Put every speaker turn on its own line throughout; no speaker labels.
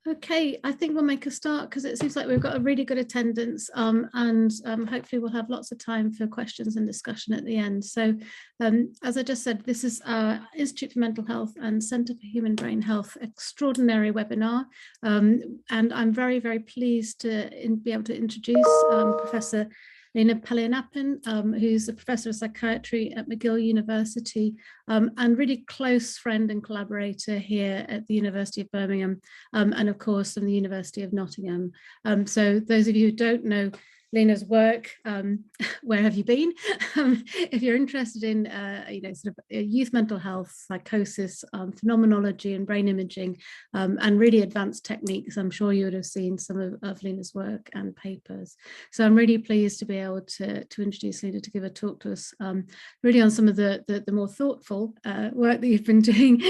Okay, I think we'll make a start because it seems like we've got a really good attendance and hopefully we'll have lots of time for questions and discussion at the end. So as I just said, this is our Institute for Mental Health and Centre for Human Brain Health extraordinary webinar. And I'm very, very pleased to be able to introduce Professor Lena Palaniyappan, who's a professor of psychiatry at McGill University and really close friend and collaborator here at the University of Birmingham and of course from the University of Nottingham. So those of you who don't know Lena's work, where have you been? If you're interested in sort of youth mental health, psychosis, phenomenology and brain imaging and really advanced techniques, I'm sure you would have seen some of Lena's work and papers. So I'm really pleased to be able to introduce Lena to give a talk to us really on some of the more thoughtful work that you've been doing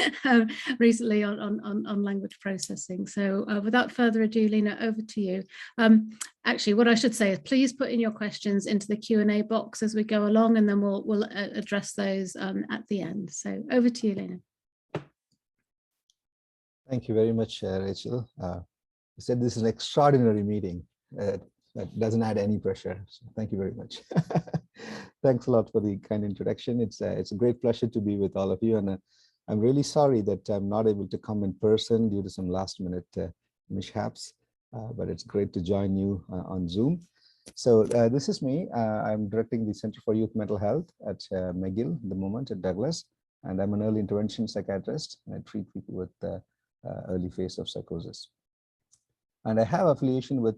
recently on language processing. So without further ado, Lena, over to you. Actually, what I should say is please put in your questions into the Q&A box as we go along, and then we'll address those at the end. So over to you, Lena.
Thank you very much, Rachel. You said this is an extraordinary meeting. That doesn't add any pressure. So thank you very much. Thanks a lot for the kind introduction. It's a great pleasure to be with all of you, and I'm really sorry that I'm not able to come in person due to some last-minute mishaps. But it's great to join you on Zoom. So this is me. I'm directing the Center for Youth Mental Health at McGill at the moment at Douglas, and I'm an early intervention psychiatrist. And I treat people with early phase of psychosis. And I have affiliation with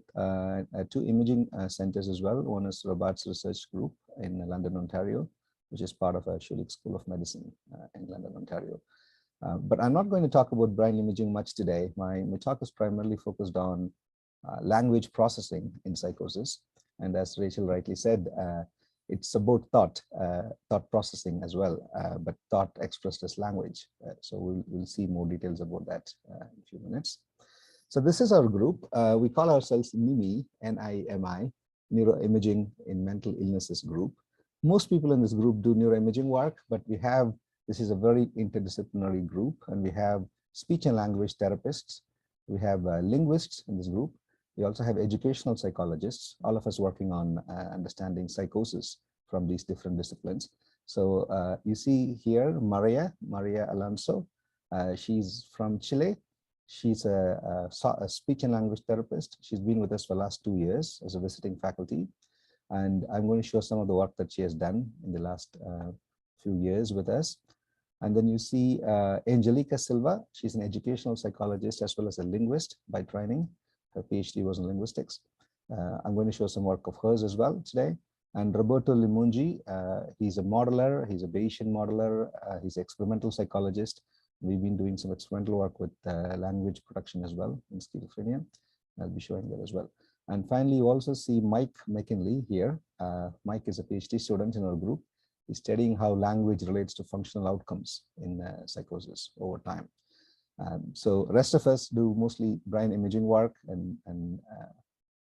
two imaging centers as well. One is Robarts Research Group in London, Ontario, which is part of a Schulich School of Medicine in London, Ontario. But I'm not going to talk about brain imaging much today. My talk is primarily focused on language processing in psychosis. And as Rachel rightly said, it's about thought processing as well, but thought expressed as language. So we'll see more details about that in a few minutes. So this is our group. We call ourselves NIMY, N-I-M-I, Neuroimaging in Mental Illnesses group. Most people in this group do neuroimaging work, but this is a very interdisciplinary group, and we have speech and language therapists. We have linguists in this group. We also have educational psychologists, all of us working on understanding psychosis from these different disciplines. So you see here, Maria Alonso. She's from Chile. She's a speech and language therapist. She's been with us for the last 2 years as a visiting faculty. And I'm going to show some of the work that she has done in the last few years with us. And then you see Angelica Silva. She's an educational psychologist as well as a linguist by training. Her PhD was in linguistics. I'm going to show some work of hers as well today. And Roberto Limungi, he's a modeler, he's a Bayesian modeler, he's an experimental psychologist. We've been doing some experimental work with language production as well in schizophrenia. I'll be showing that as well. And finally, you also see Mike McKinley here. Mike is a PhD student in our group. He's studying how language relates to functional outcomes in psychosis over time. So rest of us do mostly brain imaging work and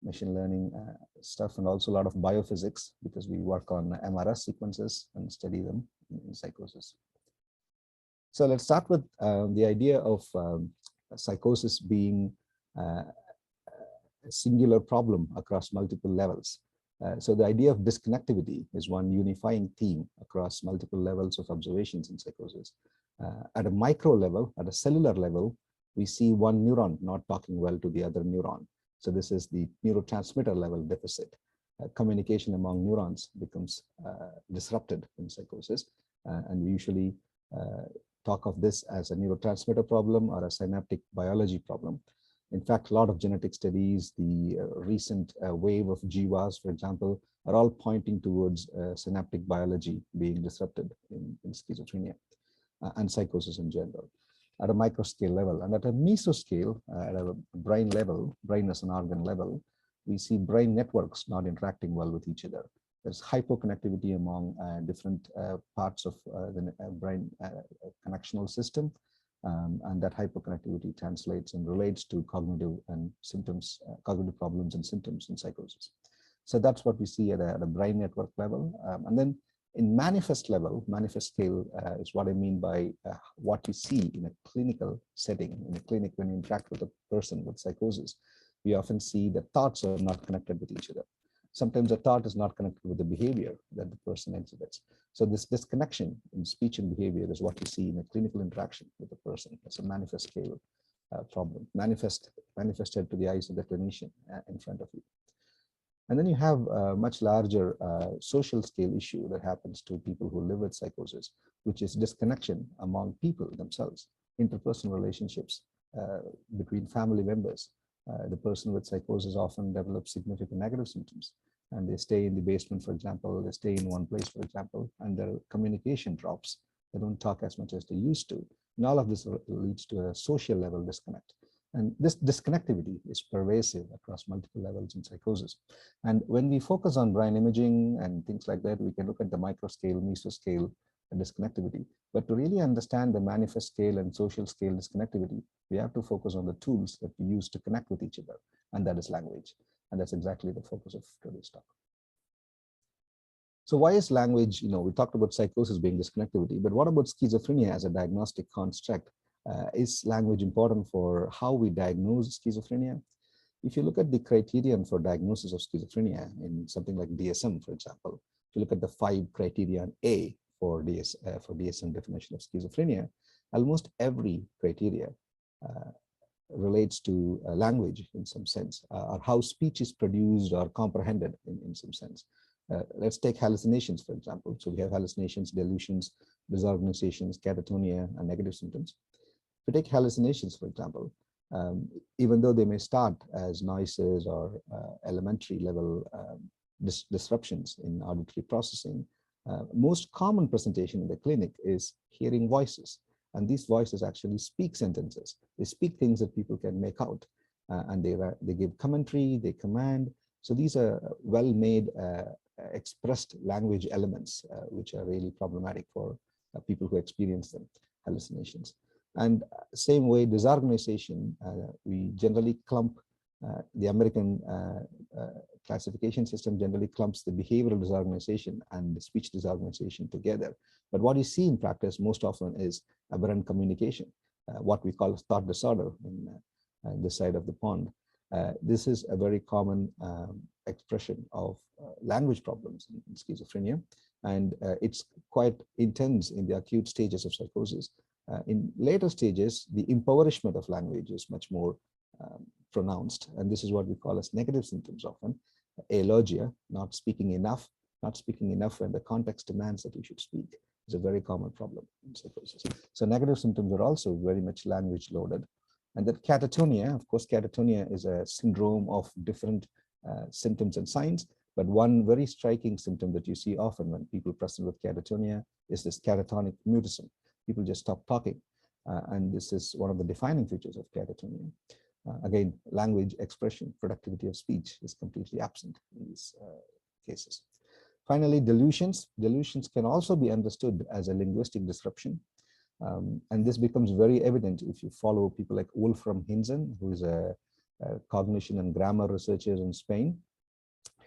machine learning stuff, and also a lot of biophysics because we work on MRS sequences and study them in psychosis. So let's start with the idea of psychosis being a singular problem across multiple levels. So the idea of disconnectivity is one unifying theme across multiple levels of observations in psychosis. At a micro level, at a cellular level, we see one neuron not talking well to the other neuron. So this is the neurotransmitter level deficit. Communication among neurons becomes disrupted in psychosis. And we usually talk of this as a neurotransmitter problem or a synaptic biology problem. In fact, a lot of genetic studies, the recent wave of GWAS, for example, are all pointing towards synaptic biology being disrupted in schizophrenia and psychosis in general at a microscale level. And at a mesoscale, at a brain level, brain as an organ level, we see brain networks not interacting well with each other. There's hypoconnectivity among different parts of the brain connectional system. And that hyperconnectivity translates and relates to cognitive and symptoms, cognitive problems and symptoms in psychosis. So that's what we see at a brain network level. And then In manifest level, manifest scale is what I mean by what you see in a clinical setting. In a clinic, when you interact with a person with psychosis, we often see that thoughts are not connected with each other. Sometimes a thought is not connected with the behavior that the person exhibits. So this disconnection in speech and behavior is what you see in a clinical interaction with a person. It's a manifest scale problem, manifested to the eyes of the clinician in front of you. And then you have a much larger social scale issue that happens to people who live with psychosis, which is disconnection among people themselves, interpersonal relationships between family members. The person with psychosis often develops significant negative symptoms, and they stay in the basement, for example, they stay in one place, for example, and their communication drops. They don't talk as much as they used to. And all of this leads to a social level disconnect. And this disconnectivity is pervasive across multiple levels in psychosis. And when we focus on brain imaging and things like that, we can look at the microscale, mesoscale, and disconnectivity. But to really understand the manifest scale and social scale disconnectivity, we have to focus on the tools that we use to connect with each other, and that is language. And that's exactly the focus of today's talk. So why is language, we talked about psychosis being disconnectivity, but what about schizophrenia as a diagnostic construct? Is language important for how we diagnose schizophrenia? If you look at the criterion for diagnosis of schizophrenia in something like DSM, for example, if you look at the 5 criterion A for DSM definition of schizophrenia, almost every criteria relates to language in some sense, or how speech is produced or comprehended in some sense. Let's take hallucinations, for example. So we have hallucinations, delusions, disorganizations, catatonia, and negative symptoms. If we take hallucinations, for example, even though they may start as noises or elementary level disruptions in auditory processing, most common presentation in the clinic is hearing voices. And these voices actually speak sentences. They speak things that people can make out. And they give commentary, they command. So these are well-made, expressed language elements, which are really problematic for people who experience them, hallucinations. And same way, disorganization, we generally clump, the American classification system generally clumps the behavioral disorganization and the speech disorganization together. But what you see in practice most often is aberrant communication, what we call thought disorder in this side of the pond. This is a very common expression of language problems in schizophrenia, and it's quite intense in the acute stages of psychosis. In later stages, the impoverishment of language is much more pronounced, and this is what we call as negative symptoms often. Alogia, not speaking enough when the context demands that you should speak, is a very common problem in psychosis. So negative symptoms are also very much language loaded. And that catatonia, of course, catatonia is a syndrome of different symptoms and signs, but one very striking symptom that you see often when people present with catatonia is this catatonic mutism. People just stop talking, and this is one of the defining features of catatonia. Again, language, expression, productivity of speech is completely absent in these cases. Finally, delusions. Delusions can also be understood as a linguistic disruption. And this becomes very evident if you follow people like Wolfram Hinzen, who is a cognition and grammar researcher in Spain.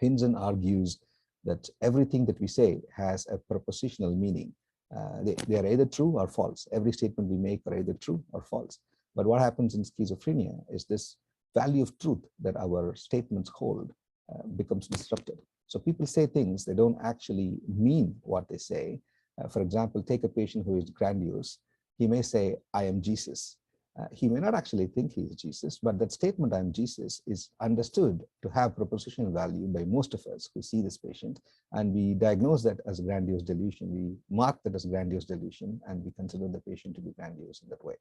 Hinzen argues that everything that we say has a prepositional meaning. They are either true or false. Every statement we make are either true or false. But what happens in schizophrenia is this value of truth that our statements hold becomes disrupted. So people say things, they don't actually mean what they say. For example, take a patient who is grandiose. He may say, I am Jesus. He may not actually think he is Jesus, but that statement, I am Jesus, is understood to have propositional value by most of us who see this patient. And we diagnose that as grandiose delusion. We mark that as grandiose delusion, and we consider the patient to be grandiose in that way.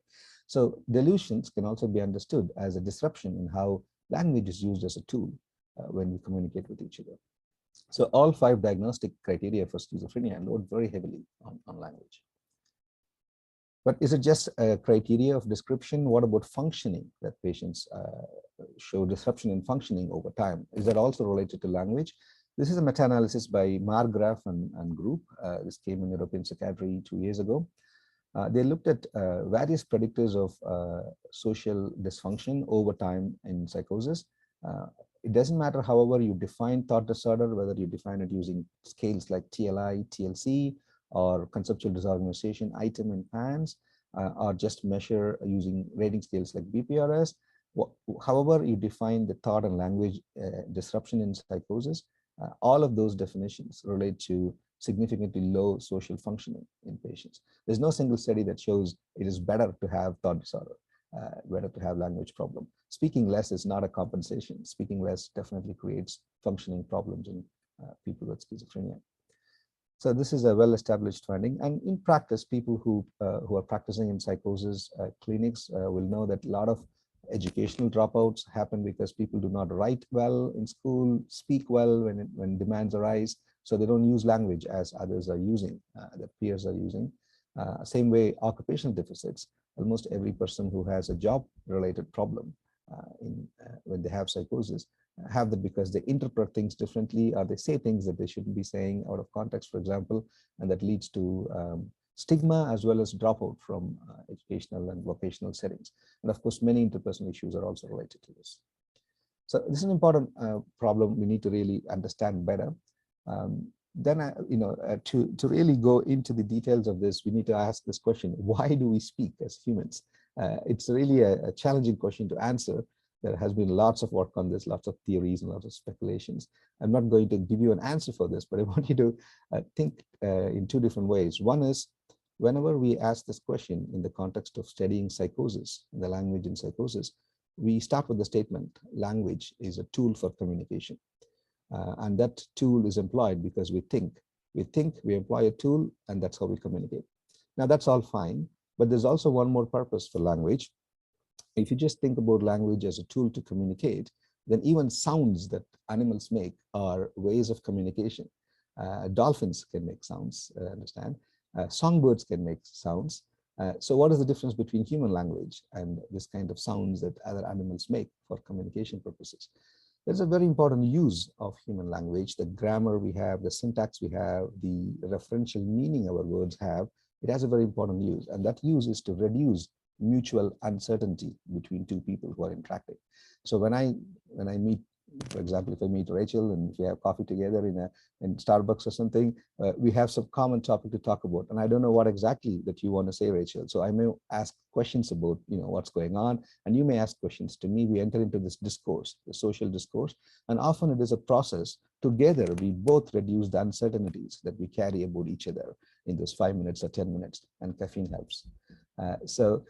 So delusions can also be understood as a disruption in how language is used as a tool when we communicate with each other. So all 5 diagnostic criteria for schizophrenia load very heavily on language. But is it just a criteria of description? What about functioning, that patients show disruption in functioning over time? Is that also related to language? This is a meta-analysis by Margraf and group. This came in European Psychiatry 2 years ago. They looked at various predictors of social dysfunction over time in psychosis. it doesn't matter, however, you define thought disorder, whether you define it using scales like TLI, TLC, or conceptual disorganization, item and PANS, or just measure using rating scales like BPRS. However you define the thought and language disruption in psychosis, all of those definitions relate to significantly low social functioning in patients. There's no single study that shows it is better to have thought disorder, better to have language problem. Speaking less is not a compensation. Speaking less definitely creates functioning problems in people with schizophrenia. So this is a well-established finding, and in practice, people who are practicing in psychosis clinics will know that a lot of educational dropouts happen because people do not write well in school, speak well when demands arise, so they don't use language as others are using, that peers are using. Same way, occupational deficits. Almost every person who has a job-related problem when they have psychosis have that because they interpret things differently, or they say things that they shouldn't be saying out of context, for example, and that leads to stigma as well as dropout from educational and vocational settings. And of course, many interpersonal issues are also related to this. So this is an important problem we need to really understand better. Then, to really go into the details of this, we need to ask this question: why do we speak as humans? It's really a challenging question to answer. There has been lots of work on this, lots of theories and lots of speculations. I'm not going to give you an answer for this, but I want you to think in two different ways. One is, whenever we ask this question in the context of studying psychosis, the language in psychosis, we start with the statement, language is a tool for communication. And that tool is employed because we think. We employ a tool, and that's how we communicate. Now, that's all fine, but there's also one more purpose for language. If you just think about language as a tool to communicate, then even sounds that animals make are ways of communication. Dolphins can make sounds, understand? Songbirds can make sounds. So what is the difference between human language and this kind of sounds that other animals make for communication purposes? There's a very important use of human language. The grammar we have, the syntax we have, the referential meaning our words have, it has a very important use. And that use is to reduce mutual uncertainty between two people who are interacting. So when I meet, for example, if I meet Rachel and if we have coffee together in Starbucks or something, we have some common topic to talk about. And I don't know what exactly that you want to say, Rachel. So I may ask questions about, what's going on, and you may ask questions to me. We enter into this discourse, the social discourse, and often it is a process. Together, we both reduce the uncertainties that we carry about each other in those 5 minutes or 10 minutes, and caffeine helps. So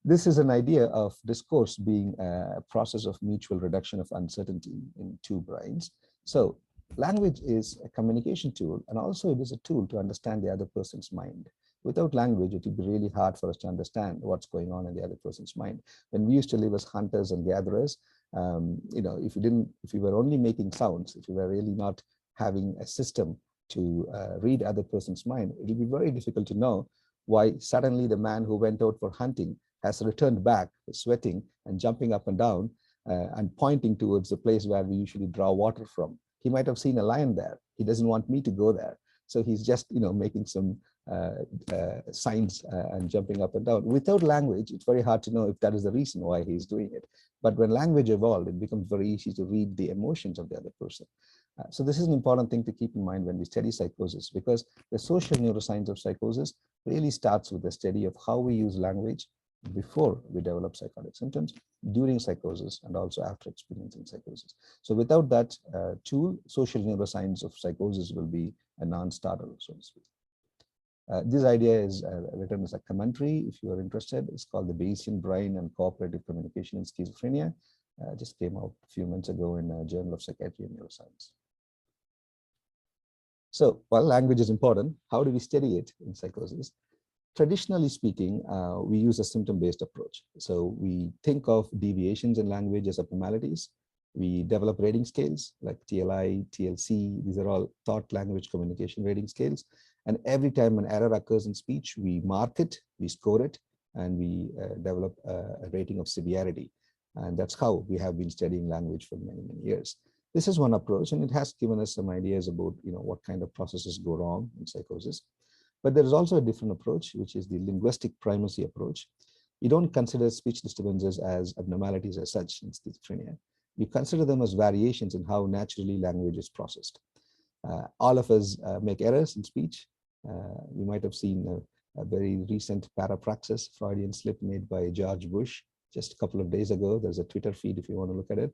this is an idea of discourse being a process of mutual reduction of uncertainty in two brains. So language is a communication tool, and also it is a tool to understand the other person's mind. Without language, it would be really hard for us to understand what's going on in the other person's mind. When we used to live as hunters and gatherers, if you were only making sounds, if you were really not having a system to read other person's mind, it would be very difficult to know why suddenly the man who went out for hunting has returned back, sweating and jumping up and down and pointing towards the place where we usually draw water from. He might have seen a lion there. He doesn't want me to go there. So he's just, making some signs and jumping up and down. Without language, it's very hard to know if that is the reason why he's doing it. But when language evolved, it becomes very easy to read the emotions of the other person. So this is an important thing to keep in mind when we study psychosis, because the social neuroscience of psychosis really starts with the study of how we use language before we develop psychotic symptoms, during psychosis, and also after experiencing psychosis. So without that tool, social neuroscience of psychosis will be a non-starter, so to speak. This idea is written as a commentary. If you are interested, it's called The Bayesian Brain and Cooperative Communication in Schizophrenia. Just came out a few months ago in a Journal of Psychiatry and Neuroscience. So while language is important, how do we study it in psychosis? Traditionally speaking, we use a symptom-based approach. So we think of deviations in language as abnormalities. We develop rating scales like TLI, TLC. These are all thought language communication rating scales. And every time an error occurs in speech, we mark it, we score it, and we develop a rating of severity. And that's how we have been studying language for many, many years. This is one approach, and it has given us some ideas about what kind of processes go wrong in psychosis. But there is also a different approach, which is the linguistic primacy approach. You don't consider speech disturbances as abnormalities as such in schizophrenia. you consider them as variations in how naturally language is processed. All of us make errors in speech. You might have seen a very recent parapraxis Freudian slip made by George Bush just a couple of days ago. There's a Twitter feed if you want to look at it.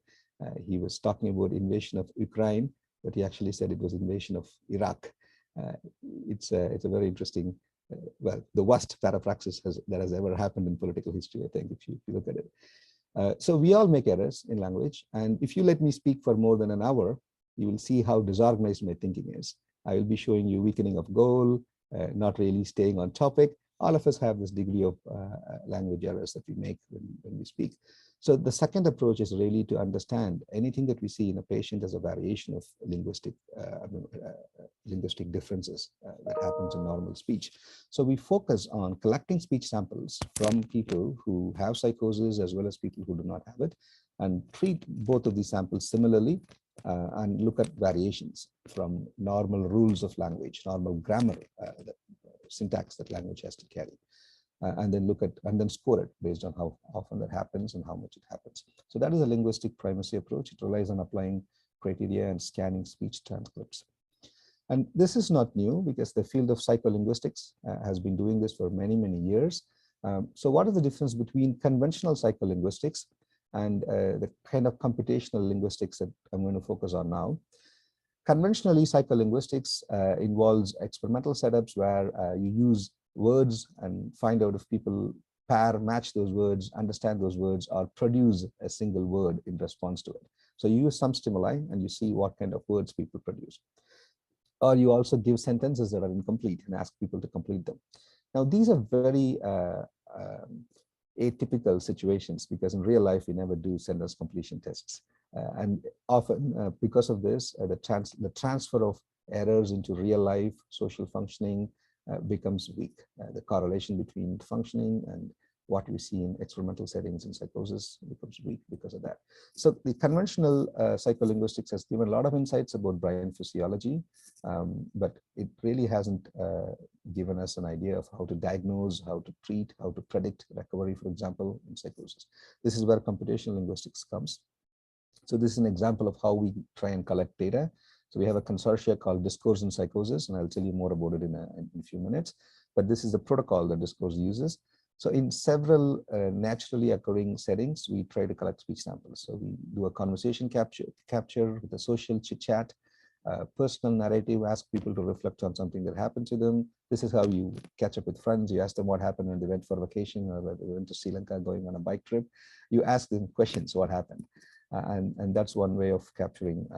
He was talking about invasion of Ukraine, but he actually said it was invasion of Iraq. It's a very interesting, well, the worst parapraxis that has ever happened in political history, I think, if you look at it. So we all make errors in language. And if you let me speak for more than an hour, you will see how disorganized my thinking is. I will be showing you weakening of goal, not really staying on topic. All of us have this degree of language errors that we make when we speak. So the second approach is really to understand anything that we see in a patient as a variation of linguistic differences that happens in normal speech. So we focus on collecting speech samples from people who have psychosis as well as people who do not have it, and treat both of these samples similarly and look at variations from normal rules of language, normal grammar, syntax that language has to carry. And then look at and then score it based on how often that happens and how much it happens. So that is a linguistic primacy approach. It relies on applying criteria and scanning speech transcripts. And this is not new because the field of psycholinguistics has been doing this for many, many years. So what is the difference between conventional psycholinguistics and the kind of computational linguistics that I'm going to focus on now? Conventionally, psycholinguistics involves experimental setups where you use words and find out if people match those words, understand those words, or produce a single word in response to it. So you use some stimuli and you see what kind of words people produce. Or you also give sentences that are incomplete and ask people to complete them. Now, these are very atypical situations because in real life, we never do sentence completion tests. And often because of this, the transfer of errors into real life social functioning becomes weak. The correlation between functioning and what we see in experimental settings in psychosis becomes weak because of that. So the conventional psycholinguistics has given a lot of insights about brain physiology, but it really hasn't given us an idea of how to diagnose, how to treat, how to predict recovery, for example, in psychosis. This is where computational linguistics comes. So this is an example of how we try and collect data. So we have a consortia called Discourse in Psychosis, and I'll tell you more about it in a few minutes. But this is the protocol that Discourse uses. So in several naturally occurring settings, we try to collect speech samples. So we do a conversation capture with a social chit chat, personal narrative, ask people to reflect on something that happened to them. This is how you catch up with friends. You ask them what happened when they went for vacation or they went to Sri Lanka going on a bike trip. You ask them questions, what happened? And that's one way of capturing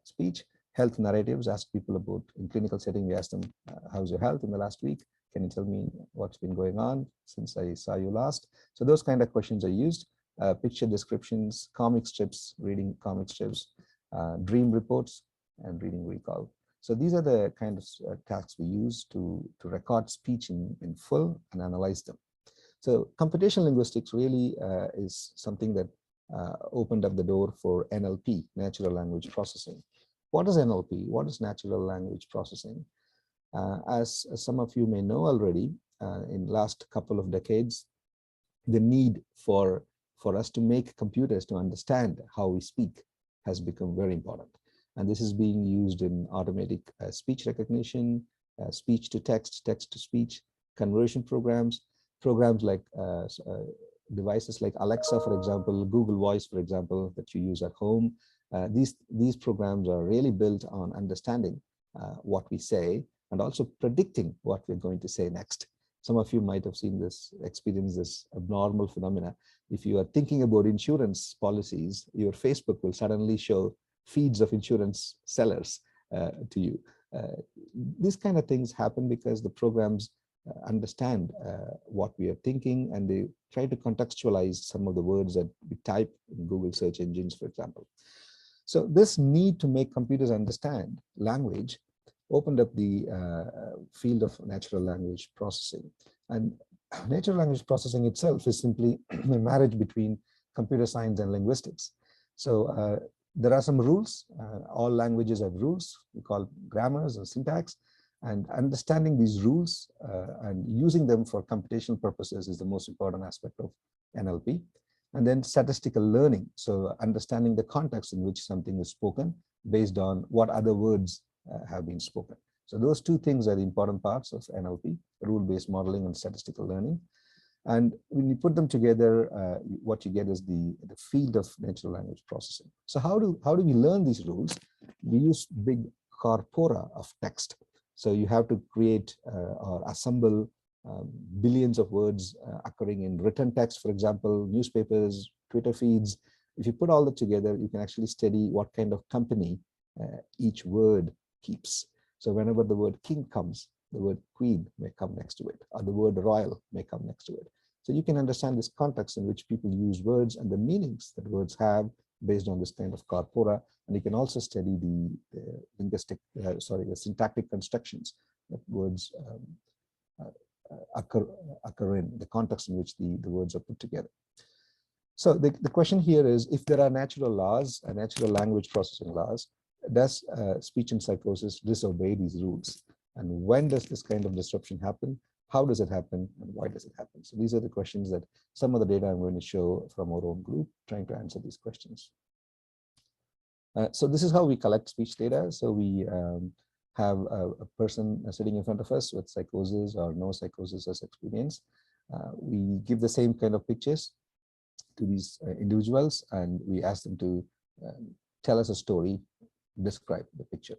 speech. Health narratives, ask people about, in clinical setting, we ask them, how's your health in the last week? Can you tell me what's been going on since I saw you last? So those kind of questions are used. Picture descriptions, comic strips, reading comic strips, dream reports, and reading recall. So these are the kind of tasks we use to record speech in full and analyze them. So computational linguistics really is something that opened up the door for NLP, natural language processing. What is NLP? What is natural language processing? As some of you may know already, in the last couple of decades, the need for us to make computers to understand how we speak has become very important. And this is being used in automatic speech recognition, speech to text, text to speech, conversion programs like devices like Alexa, for example, Google Voice, for example, that you use at home. These programs are really built on understanding what we say and also predicting what we're going to say next. Some of you might have seen this, experienced this abnormal phenomena. If you are thinking about insurance policies, your Facebook will suddenly show feeds of insurance sellers to you. These kind of things happen because the programs understand what we are thinking, and they try to contextualize some of the words that we type in Google search engines, for example. So this need to make computers understand language opened up the field of natural language processing. And natural language processing itself is simply a marriage between computer science and linguistics. So there are some rules. All languages have rules. We call grammars and syntax. And understanding these rules and using them for computational purposes is the most important aspect of NLP. And then statistical learning, so understanding the context in which something is spoken based on what other words have been spoken. So those two things are the important parts of NLP, rule-based modeling and statistical learning. And when you put them together, what you get is the field of natural language processing. So how do we learn these rules? We use big corpora of text. So you have to create or assemble billions of words occurring in written text, for example, newspapers, Twitter feeds. If you put all that together, you can actually study what kind of company each word keeps. So whenever the word king comes, the word queen may come next to it, or the word royal may come next to it. So you can understand this context in which people use words and the meanings that words have based on this kind of corpora. And you can also study the the syntactic constructions that words occur in, the context in which the words are put together. So the question here is, if there are natural laws, natural language processing laws, does speech and psychosis disobey these rules? And when does this kind of disruption happen? How does it happen? And why does it happen? So these are the questions that some of the data I'm going to show from our own group, trying to answer these questions. So this is how we collect speech data. So we have a person sitting in front of us with psychosis or no psychosis as experience. We give the same kind of pictures to these individuals, and we ask them to tell us a story, describe the picture.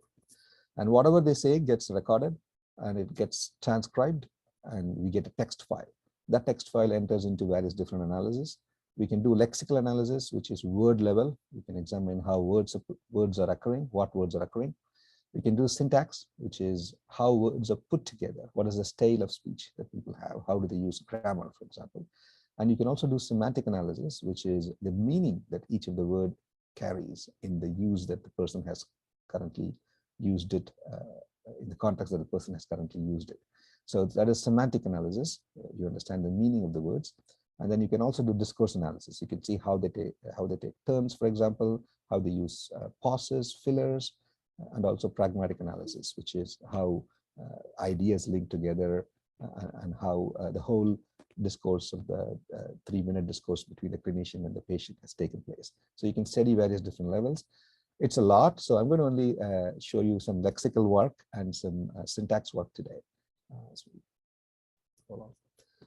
And whatever they say gets recorded and it gets transcribed, and we get a text file. That text file enters into various different analyses. We can do lexical analysis, which is word level. We can examine how words are occurring, what words are occurring. We can do syntax, which is how words are put together. What is the style of speech that people have? How do they use grammar, for example? And you can also do semantic analysis, which is the meaning that each of the word carries in the use that the person has currently used it, in the context that the person has currently used it. So that is semantic analysis. You understand the meaning of the words. And then you can also do discourse analysis. You can see how they take turns, for example, how they use pauses, fillers, and also pragmatic analysis, which is how ideas link together and how the whole discourse of the 3-minute discourse between the clinician and the patient has taken place. So you can study various different levels. It's a lot, so I'm going to only show you some lexical work and some syntax work today. Hold on.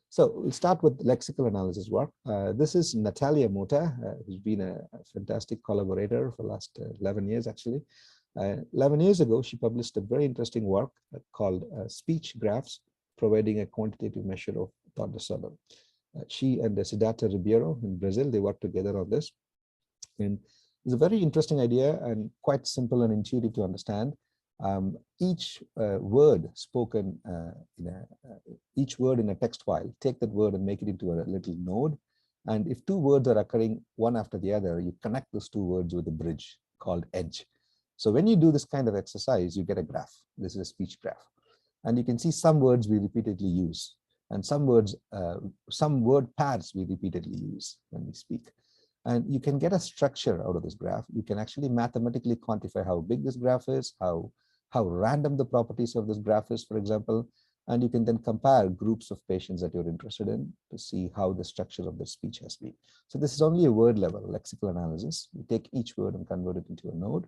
So we'll start with lexical analysis work. This is Natalia Mota, who's been a fantastic collaborator for the last 11 years, actually. 11 years ago, she published a very interesting work called Speech Graphs, Providing a Quantitative Measure of Thought Disorder. She and Siddhartha Ribeiro in Brazil, they worked together on this. And it's a very interesting idea and quite simple and intuitive to understand. Each word spoken, each word in a text file, take that word and make it into a little node. And if two words are occurring one after the other, you connect those two words with a bridge called edge. So when you do this kind of exercise, you get a graph. This is a speech graph. And you can see some words we repeatedly use, and some words, some word pairs we repeatedly use when we speak. And you can get a structure out of this graph. You can actually mathematically quantify how big this graph is, how random the properties of this graph is, for example. And you can then compare groups of patients that you're interested in to see how the structure of the speech has been. So this is only a word level lexical analysis. We take each word and convert it into a node.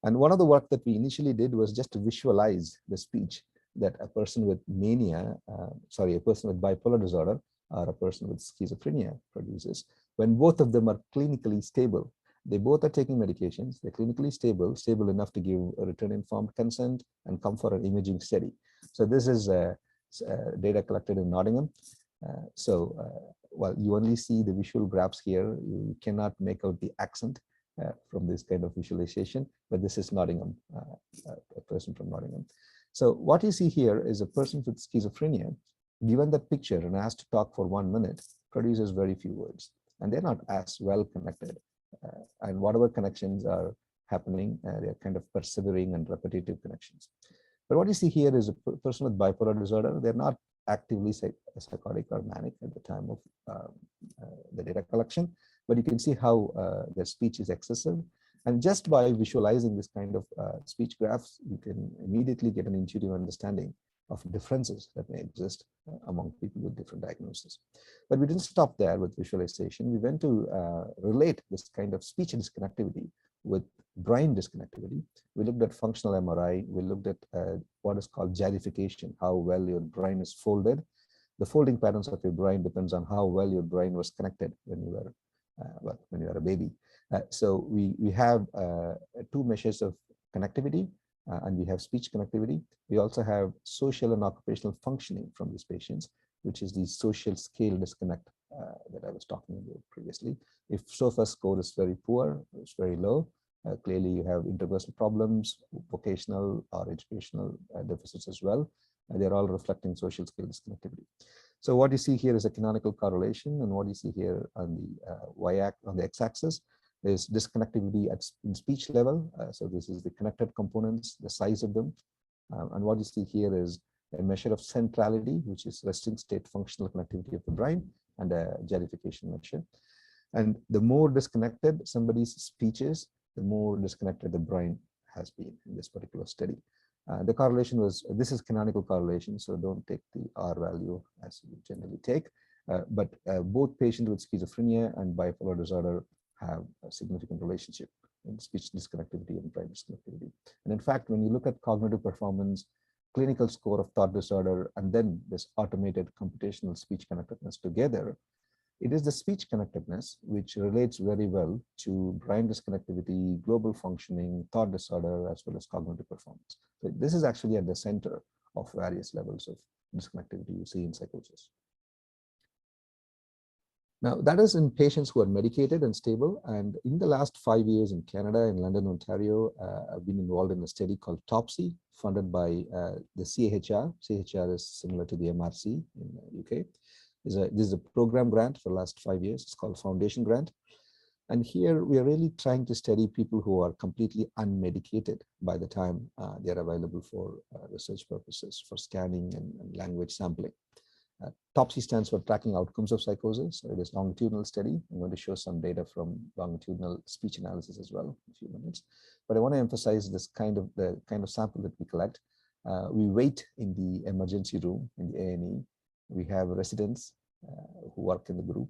And one of the work that we initially did was just to visualize the speech that a person with mania, a person with bipolar disorder or a person with schizophrenia produces when both of them are clinically stable. They both are taking medications, they're clinically stable enough to give a return-informed consent and come for an imaging study. So this is data collected in Nottingham. While you only see the visual graphs here, you cannot make out the accent from this kind of visualization, but this is Nottingham, a person from Nottingham. So what you see here is a person with schizophrenia, given that picture and asked to talk for 1 minute, produces very few words, and they're not as well connected. And whatever connections are happening, they're kind of persevering and repetitive connections. But what you see here is a person with bipolar disorder. They're not actively psychotic or manic at the time of the data collection, but you can see how their speech is excessive. And just by visualizing this kind of speech graphs, you can immediately get an intuitive understanding of differences that may exist among people with different diagnoses. But we didn't stop there with visualization. We went to relate this kind of speech disconnectivity with brain disconnectivity. We looked at functional MRI. We looked at what is called gyrification, how well your brain is folded. The folding patterns of your brain depends on how well your brain was connected when you were when you are a baby. So we have 2 measures of connectivity, and we have speech connectivity. We also have social and occupational functioning from these patients, which is the social scale disconnect that I was talking about previously. If SOFA score is very poor, it's very low, clearly you have interpersonal problems, vocational or educational deficits as well. They're all reflecting social scale disconnectivity. So what you see here is a canonical correlation, and what you see here on the on the x-axis is disconnectivity in speech level. So this is the connected components, the size of them. And what you see here is a measure of centrality, which is resting state functional connectivity of the brain, and a gyrification measure. And the more disconnected somebody's speech is, the more disconnected the brain has been in this particular study. The correlation was, this is canonical correlation, so don't take the R value as you generally take. But both patients with schizophrenia and bipolar disorder have a significant relationship in speech disconnectivity and brain disconnectivity. And in fact, when you look at cognitive performance, clinical score of thought disorder, and then this automated computational speech connectedness together, it is the speech connectedness which relates very well to brain disconnectivity, global functioning, thought disorder, as well as cognitive performance. So this is actually at the center of various levels of disconnectivity you see in psychosis. Now, that is in patients who are medicated and stable. And in the last 5 years in Canada, in London, Ontario, I've been involved in a study called TOPSY, funded by the CHR. CHR is similar to the MRC in the UK. This is a program grant for the last 5 years. It's called Foundation Grant. And here we are really trying to study people who are completely unmedicated by the time they're available for research purposes, for scanning and language sampling. TOPSY stands for Tracking Outcomes of Psychosis. So it is a longitudinal study. I'm going to show some data from longitudinal speech analysis as well in a few minutes. But I want to emphasize the kind of sample that we collect. We wait in the emergency room in the A&E. We have residents who work in the group,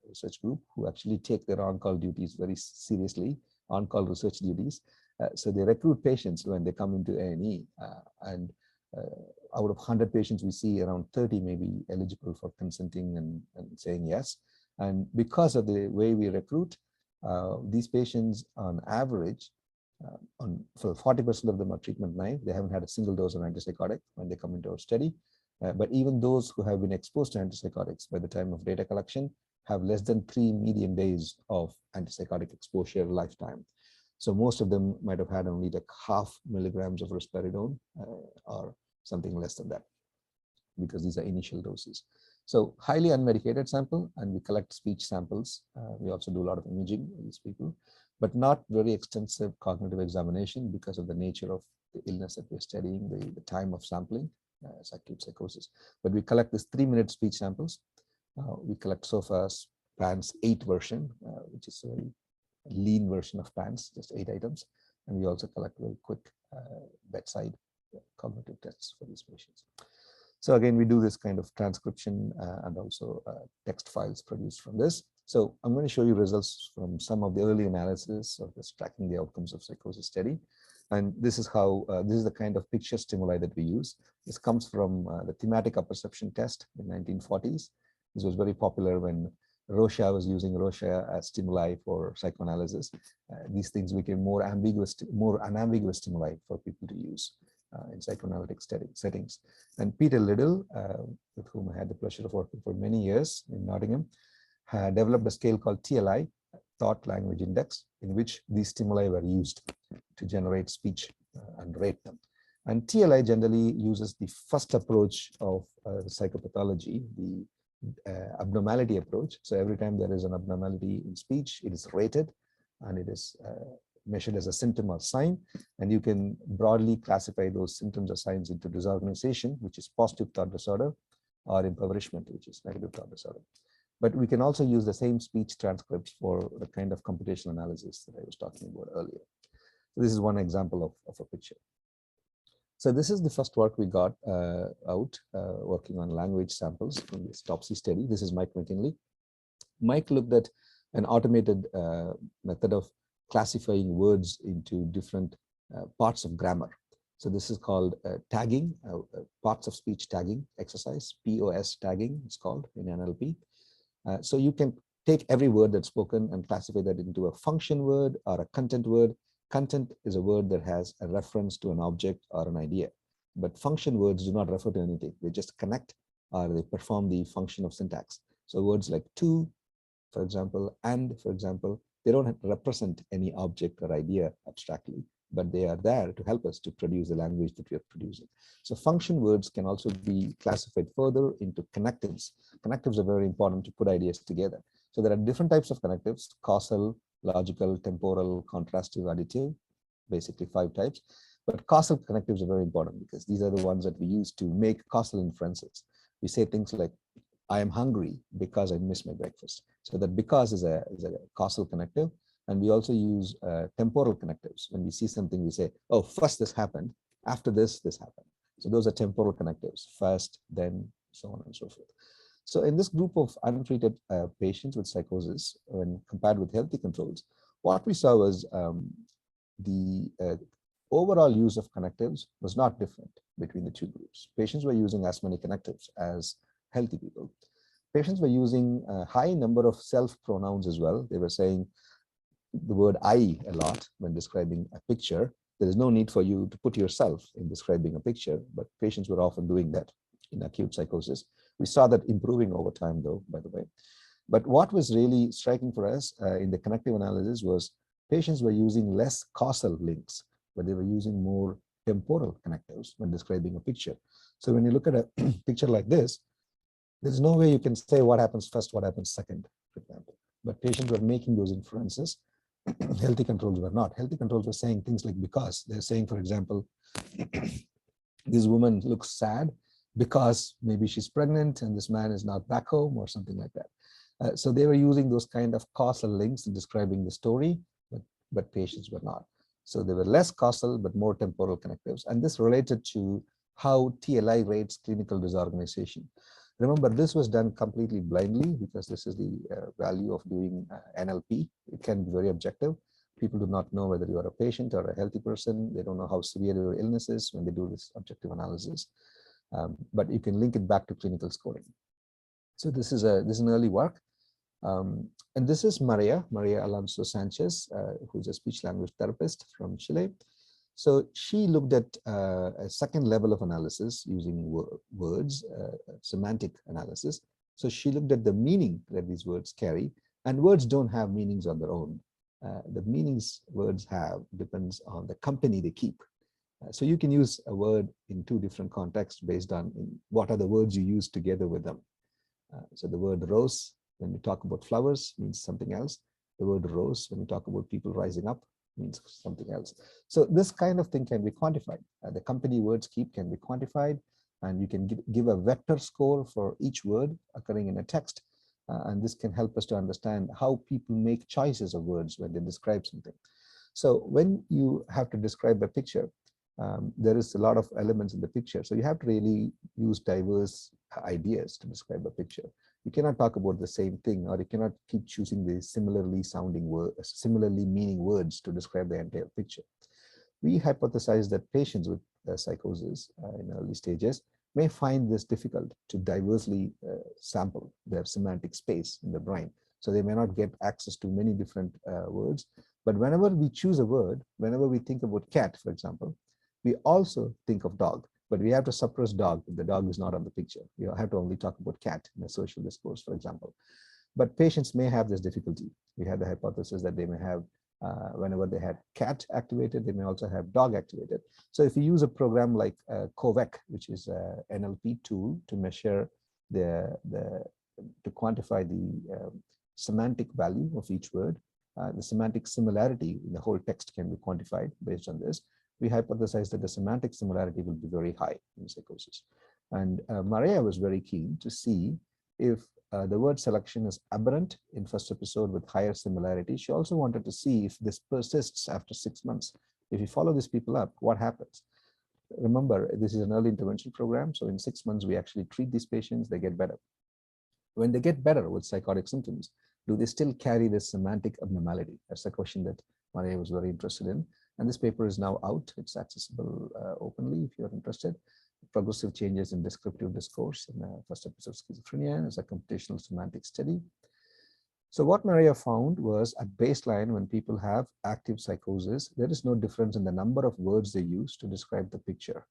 research group, who actually take their on-call duties very seriously, on-call research duties. So they recruit patients when they come into A&E, and out of 100 patients, we see around 30 may be eligible for consenting and saying yes. And because of the way we recruit, these patients on average, for 40% of them are treatment naive. They haven't had a single dose of antipsychotic when they come into our study. But even those who have been exposed to antipsychotics by the time of data collection have less than 3 median days of antipsychotic exposure lifetime. So most of them might have had only like 0.5 milligrams of risperidone or something less than that, because these are initial doses. So highly unmedicated sample, and we collect speech samples. We also do a lot of imaging with these people, but not very extensive cognitive examination because of the nature of the illness that we're studying, the time of sampling, acute psychosis. But we collect this 3-minute speech samples. We collect SOFA's PANS 8 version, which is a very lean version of PANS, just 8 items. And we also collect very quick bedside cognitive tests for these patients. So again, we do this kind of transcription and also text files produced from this. So I'm going to show you results from some of the early analysis of this Tracking the Outcomes of Psychosis study. And this is how, this is the kind of picture stimuli that we use. This comes from the thematic apperception test in 1940s. This was very popular when Rocha was using Rocha as stimuli for psychoanalysis. These things became more unambiguous stimuli for people to use in psychoanalytic settings. And Peter Liddle, with whom I had the pleasure of working for many years in Nottingham, had developed a scale called TLI, Thought Language Index, in which these stimuli were used to generate speech and rate them. And TLI generally uses the first approach of psychopathology, the abnormality approach. So every time there is an abnormality in speech, it is rated and it is measured as a symptom or sign. And you can broadly classify those symptoms or signs into disorganization, which is positive thought disorder, or impoverishment, which is negative thought disorder. But we can also use the same speech transcripts for the kind of computational analysis that I was talking about earlier. So this is one example of a picture. So this is the first work we got out working on language samples from this TOPSY study. This is Mike McKinley. Mike looked at an automated method of classifying words into different parts of grammar. So this is called tagging, parts of speech tagging exercise, POS tagging, it's called in NLP. So you can take every word that's spoken and classify that into a function word or a content word. Content is a word that has a reference to an object or an idea. But function words do not refer to anything. They just connect or they perform the function of syntax. So words like to, for example, and, for example, they don't represent any object or idea abstractly, but they are there to help us to produce the language that we are producing. So function words can also be classified further into connectives. Connectives are very important to put ideas together. So there are different types of connectives: causal, logical, temporal, contrastive, additive, basically 5 types. But causal connectives are very important because these are the ones that we use to make causal inferences. We say things like, I am hungry because I missed my breakfast. So that because is a causal connective. And we also use temporal connectives. When we see something, we say, oh, first this happened, after this happened. So those are temporal connectives, first, then, so on and so forth. So in this group of untreated patients with psychosis, when compared with healthy controls, what we saw was the overall use of connectives was not different between the 2 groups. Patients were using as many connectives as healthy people. Patients were using a high number of self pronouns as well. They were saying the word I a lot when describing a picture. There is no need for you to put yourself in describing a picture, but patients were often doing that in acute psychosis. We saw that improving over time, though, by the way. But what was really striking for us in the connective analysis was patients were using less causal links, but they were using more temporal connectives when describing a picture. So when you look at a picture like this, there's no way you can say what happens first, what happens second, for example. But patients were making those inferences. Healthy controls were not. Healthy controls were saying things like because. They're saying, for example, this woman looks sad because maybe she's pregnant and this man is not back home or something like that. So they were using those kind of causal links in describing the story, but patients were not. So they were less causal, but more temporal connectives. And this related to how TLI rates clinical disorganization. Remember, this was done completely blindly because this is the value of doing NLP. It can be very objective. People do not know whether you are a patient or a healthy person. They don't know how severe your illness is when they do this objective analysis. But you can link it back to clinical scoring. So this is an early work. And this is Maria Alonso Sanchez, who's a speech language therapist from Chile. So she looked at a second level of analysis using words, semantic analysis. So she looked at the meaning that these words carry, and words don't have meanings on their own. The meanings words have depends on the company they keep. So you can use a word in 2 different contexts based on what are the words you use together with them. So the word rose, when we talk about flowers, means something else. The word rose, when we talk about people rising up, means something else. So this kind of thing can be quantified. The company words keep can be quantified, and you can give a vector score for each word occurring in a text. And this can help us to understand how people make choices of words when they describe something. So when you have to describe a picture, there is a lot of elements in the picture. So you have to really use diverse ideas to describe a picture. You cannot talk about the same thing, or you cannot keep choosing the similarly sounding words, similarly meaning words to describe the entire picture. We hypothesize that patients with psychosis in early stages may find this difficult to diversely sample their semantic space in the brain. So they may not get access to many different words. But whenever we choose a word, whenever we think about cat, for example, we also think of dog. But we have to suppress dog if the dog is not on the picture. You have to only talk about cat in a social discourse, for example. But patients may have this difficulty. We had the hypothesis that they may have, whenever they had cat activated, they may also have dog activated. So if you use a program like Quebec, which is an NLP tool to measure to quantify the semantic value of each word, the semantic similarity in the whole text can be quantified based on this. We hypothesize that the semantic similarity will be very high in psychosis. And Maria was very keen to see if the word selection is aberrant in first episode with higher similarity. She also wanted to see if this persists after 6 months. If you follow these people up, what happens? remember, this is an early intervention program. So in 6 months, we actually treat these patients, they get better. When they get better with psychotic symptoms, do they still carry this semantic abnormality? That's a question that Maria was very interested in. And this paper is now out. It's accessible openly if you're interested. Progressive changes in descriptive discourse in the first episode of schizophrenia is a computational semantic study. So what Maria found was at baseline, when people have active psychosis, there is no difference in the number of words they use to describe the picture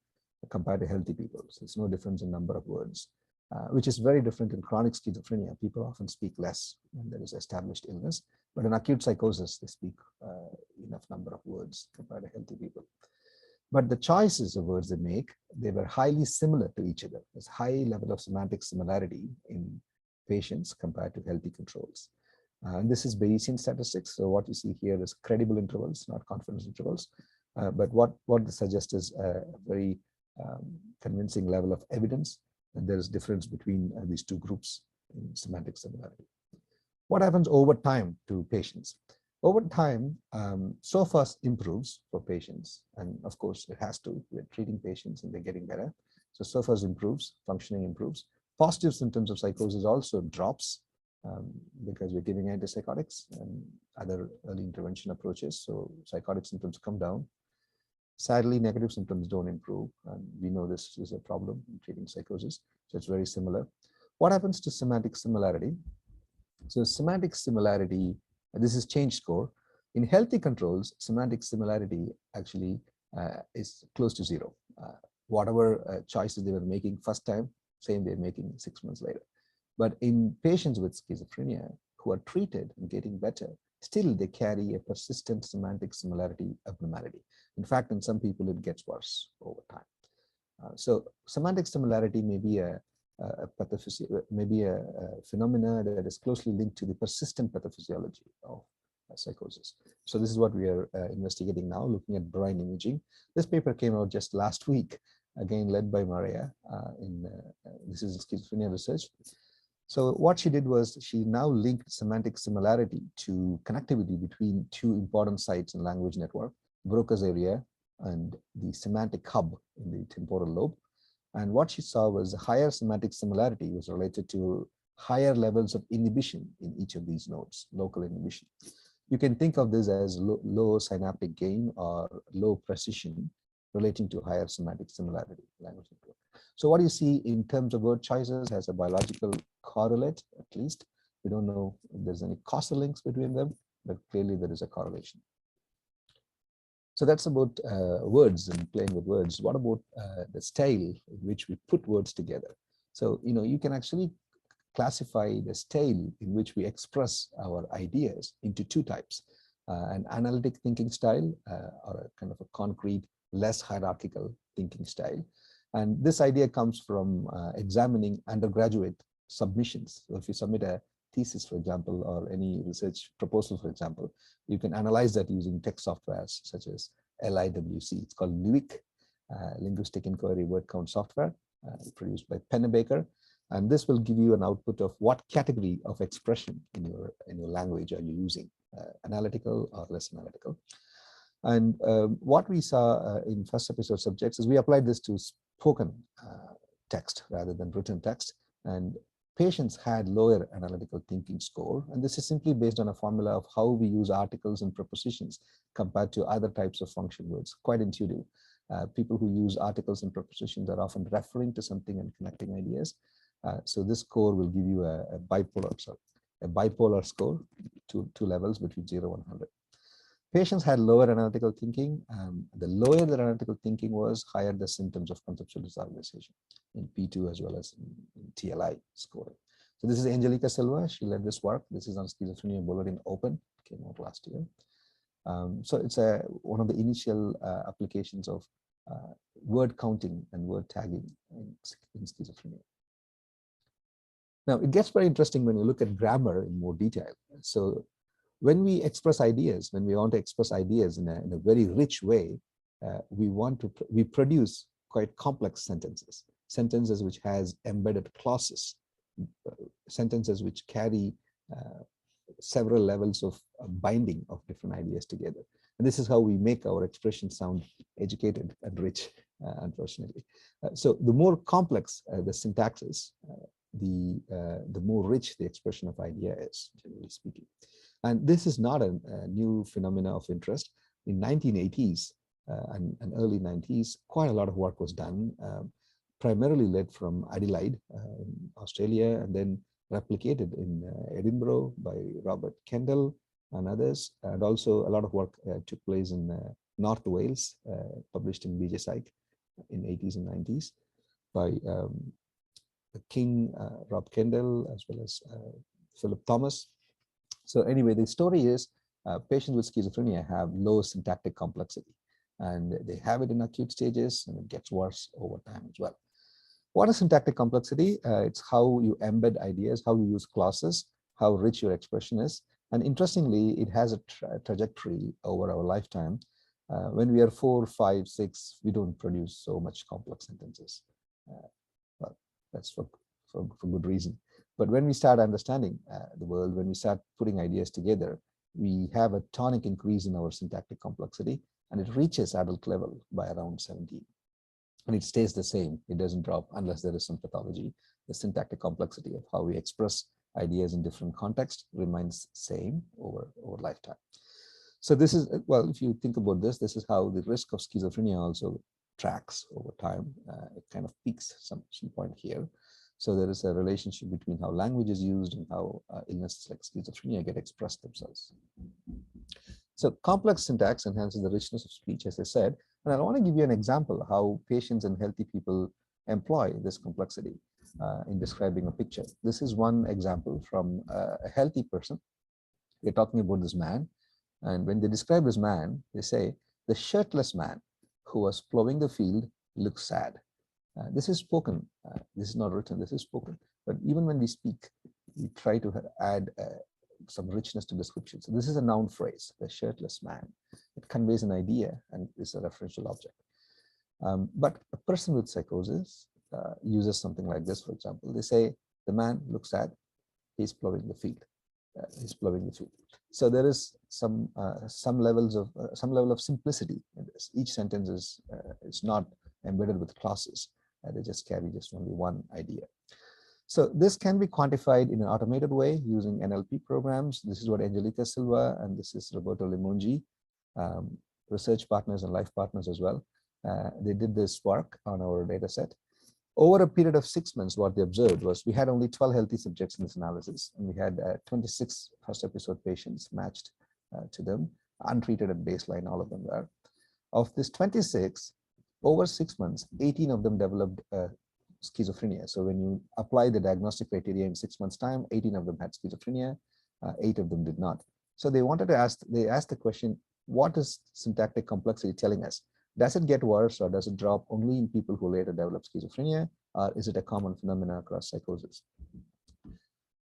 compared to healthy people. So there's no difference in number of words, which is very different in chronic schizophrenia. People often speak less when there is established illness, but in acute psychosis, they speak enough number of words compared to healthy people. But the choices of words they make, they were highly similar to each other. There's high level of semantic similarity in patients compared to healthy controls. And this is Bayesian statistics. So what you see here is credible intervals, not confidence intervals. But what this suggests is a very convincing level of evidence that there is difference between these two groups in semantic similarity. What happens over time to patients? Over time, SOFAS improves for patients. And of course, it has to. We're treating patients and they're getting better. So SOFAS improves, functioning improves. Positive symptoms of psychosis also drops because we're giving antipsychotics and other early intervention approaches. So psychotic symptoms come down. Sadly, negative symptoms don't improve. And we know this is a problem in treating psychosis. So it's very similar. What happens to semantic similarity? So semantic similarity, this is change score. In healthy controls, semantic similarity actually is close to zero. Whatever choices they were making first time, same they're making 6 months later. But in patients with schizophrenia who are treated and getting better, still they carry a persistent semantic similarity abnormality. In fact, in some people, it gets worse over time. So semantic similarity may be a phenomena that is closely linked to the persistent pathophysiology of psychosis. So this is what we are investigating now, looking at brain imaging. This paper came out just last week, again led by Maria. This is schizophrenia research. So what she did was she now linked semantic similarity to connectivity between two important sites in language network, Broca's area and the semantic hub in the temporal lobe. And what she saw was higher semantic similarity was related to higher levels of inhibition in each of these nodes, local inhibition. You can think of this as low synaptic gain or low precision relating to higher semantic similarity language network. So what you see in terms of word choices has a biological correlate, at least. We don't know if there's any causal links between them, but clearly there is a correlation. So that's about words and playing with words. What about the style in which we put words together? So, you can actually classify the style in which we express our ideas into two types, an analytic thinking style or a kind of a concrete, less hierarchical thinking style. And this idea comes from examining undergraduate submissions. So if you submit a thesis, for example, or any research proposal, for example, you can analyze that using text softwares such as LIWC. It's called LIWIC, Linguistic Inquiry Word Count Software, produced by Pennebaker. And this will give you an output of what category of expression in your language are you using, analytical or less analytical. And what we saw in first episode subjects is we applied this to spoken text rather than written text. And patients had lower analytical thinking score. And this is simply based on a formula of how we use articles and prepositions compared to other types of function words. Quite intuitive. People who use articles and prepositions are often referring to something and connecting ideas. So this score will give you a bipolar score, two levels between 0 and 100. Patients had lower analytical thinking. The lower their analytical thinking was, higher the symptoms of conceptual disorganization in P2 as well as in TLI scoring. So this is Angelica Silva. She led this work. This is on Schizophrenia Bulletin Open. It came out last year. So it's one of the initial applications of word counting and word tagging in schizophrenia. Now, it gets very interesting when you look at grammar in more detail. So when we express ideas, when we want to express ideas in a very rich way, we produce quite complex sentences which has embedded clauses, sentences which carry several levels of binding of different ideas together. And this is how we make our expression sound educated and rich unfortunately. So the more complex the syntax is, the more rich the expression of idea is, generally speaking. And this is not a new phenomena of interest. In 1980s and early 90s, quite a lot of work was done, primarily led from Adelaide in Australia, and then replicated in Edinburgh by Robert Kendall and others. And also a lot of work took place in North Wales, published in BJ Psych in 80s and 90s by King, Rob Kendall, as well as Philip Thomas. So anyway, the story is patients with schizophrenia have low syntactic complexity, and they have it in acute stages, and it gets worse over time as well. What is syntactic complexity? It's how you embed ideas, how you use clauses, how rich your expression is. And interestingly, it has a trajectory over our lifetime. When we are 4, 5, 6, we don't produce so much complex sentences. Well, that's for good reason. But when we start understanding the world, when we start putting ideas together, we have a tonic increase in our syntactic complexity, and it reaches adult level by around 17. And it stays the same. It doesn't drop unless there is some pathology. The syntactic complexity of how we express ideas in different contexts remains same over lifetime. So this is, well, if you think about this, this is how the risk of schizophrenia also tracks over time. It kind of peaks some point here. So there is a relationship between how language is used and how illnesses like schizophrenia get expressed themselves. So complex syntax enhances the richness of speech, as I said. And I want to give you an example of how patients and healthy people employ this complexity in describing a picture. This is one example from a healthy person. They're talking about this man. And when they describe this man, they say, the shirtless man who was plowing the field looks sad. This is spoken. This is not written. This is spoken. But even when we speak, we try to add some richness to description. So this is a noun phrase, the shirtless man. It conveys an idea and is a referential object. But a person with psychosis uses something like this, for example. They say, the man looks sad, he's plowing the field. He's plowing the field. So there is some level of simplicity in this. Each sentence is not embedded with clauses. They just carry just only one idea. So this can be quantified in an automated way using NLP programs. This is what Angelica Silva and this is Roberto Limongi, research partners and life partners as well. They did this work on our data set. Over a period of 6 months, what they observed was we had only 12 healthy subjects in this analysis, and we had 26 first episode patients matched to them, untreated at baseline, all of them were. Of this 26, over 6 months, 18 of them developed schizophrenia. So when you apply the diagnostic criteria in 6 months' time, 18 of them had schizophrenia, 8 of them did not. So they wanted to ask, they asked the question, what is syntactic complexity telling us? Does it get worse or does it drop only in people who later develop schizophrenia, or is it a common phenomenon across psychosis?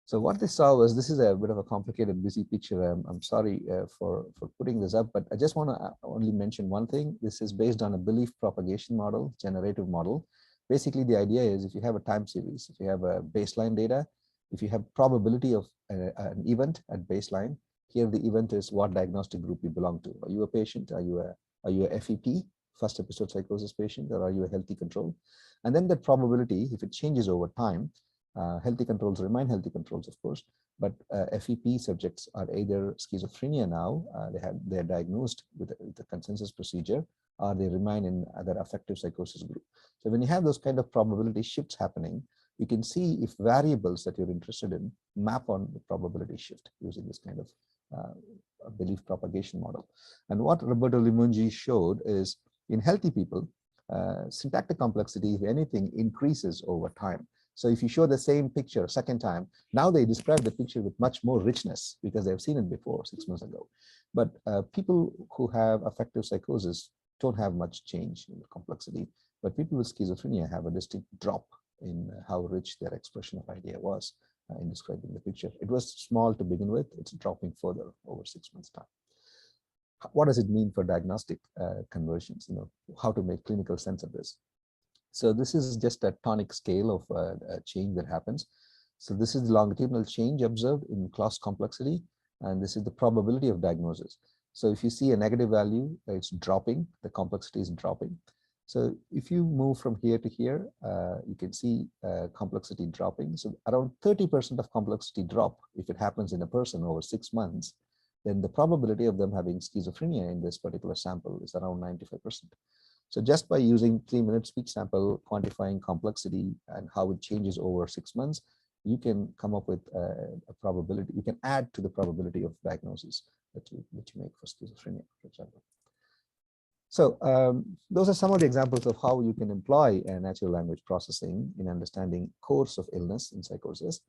So what they saw was, this is a bit of a complicated, busy picture. I'm sorry for putting this up, but I just want to only mention one thing. This is based on a belief propagation model, generative model. Basically, the idea is if you have a time series, if you have a baseline data, if you have probability of an event at baseline, here the event is what diagnostic group you belong to. Are you a patient? Are you a FEP, first episode psychosis patient, or are you a healthy control? And then the probability, if it changes over time, healthy controls remain healthy controls, of course, but FEP subjects are either schizophrenia now, they're diagnosed with the consensus procedure, or they remain in other affective psychosis group. So when you have those kind of probability shifts happening, you can see if variables that you're interested in map on the probability shift using this kind of belief propagation model. And what Roberto Limongi showed is in healthy people, syntactic complexity, if anything, increases over time. So if you show the same picture a second time, now they describe the picture with much more richness because they've seen it before 6 months ago. But people who have affective psychosis don't have much change in the complexity, but people with schizophrenia have a distinct drop in how rich their expression of idea was in describing the picture. It was small to begin with, it's dropping further over 6 months' time. What does it mean for diagnostic conversions? How to make clinical sense of this? So this is just a tonic scale of a change that happens. So this is the longitudinal change observed in class complexity, and this is the probability of diagnosis. So if you see a negative value, it's dropping, the complexity is dropping. So if you move from here to here, you can see complexity dropping. So around 30% of complexity drop, if it happens in a person over 6 months, then the probability of them having schizophrenia in this particular sample is around 95%. So just by using 3-minute speech sample, quantifying complexity and how it changes over 6 months, you can come up with a probability. You can add to the probability of diagnosis that you make for schizophrenia, for example. So those are some of the examples of how you can employ natural language processing in understanding course of illness in psychosis.